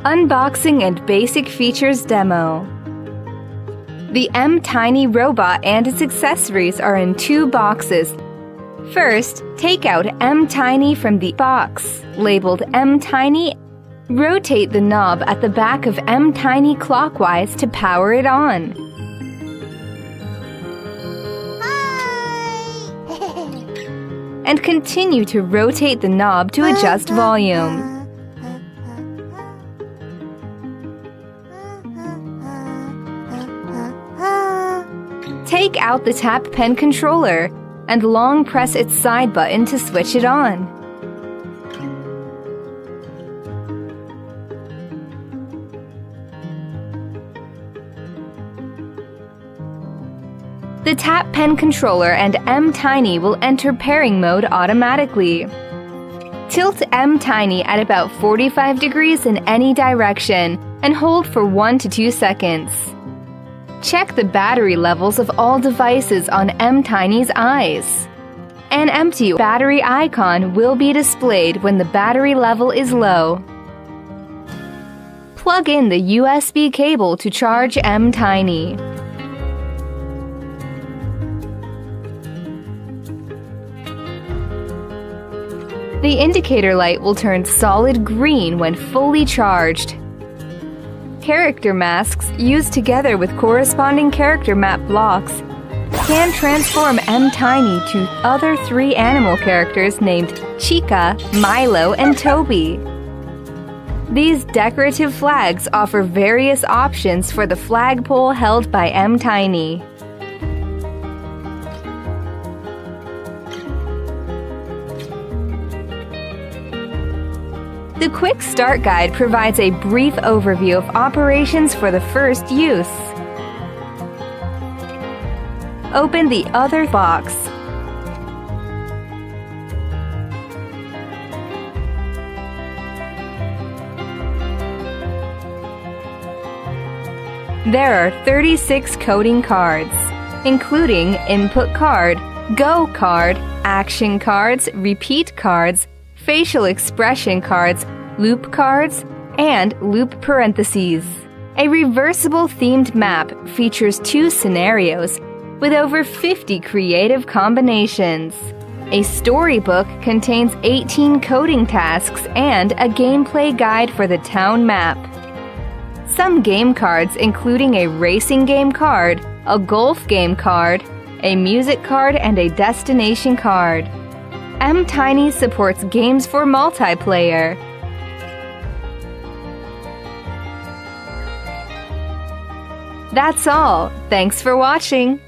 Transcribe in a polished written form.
Unboxing and Basic Features Demo. The mTiny robot and its accessories are in 2 boxes. First, take out mTiny from the box, labeled mTiny. Rotate the knob at the back of mTiny clockwise to power it on. And continue to rotate the knob to adjust volume. Take out the tap pen controller and long press its side button to switch it on. The tap pen controller and mTiny will enter pairing mode automatically. Tilt mTiny at about 45 degrees in any direction and hold for 1 to 2 seconds. Check the battery levels of all devices on mTiny's eyes. An empty battery icon will be displayed when the battery level is low. Plug in the USB cable to charge mTiny. The indicator light will turn solid green when fully charged. Character masks, used together with corresponding character map blocks, can transform mTiny to other 3 animal characters named Chica, Milo, and Toby. These decorative flags offer various options for the flagpole held by mTiny. The Quick Start Guide provides a brief overview of operations for the first use. Open the other box. There are 36 coding cards, including Input Card, Go Card, Action Cards, Repeat Cards, Facial Expression Cards, Loop Cards, and Loop Parentheses. A reversible themed map features 2 scenarios with over 50 creative combinations. A storybook contains 18 coding tasks and a gameplay guide for the town map. Some game cards, including a racing game card, a golf game card, a music card, and a destination card. mTiny supports games for multiplayer. That's all. Thanks for watching.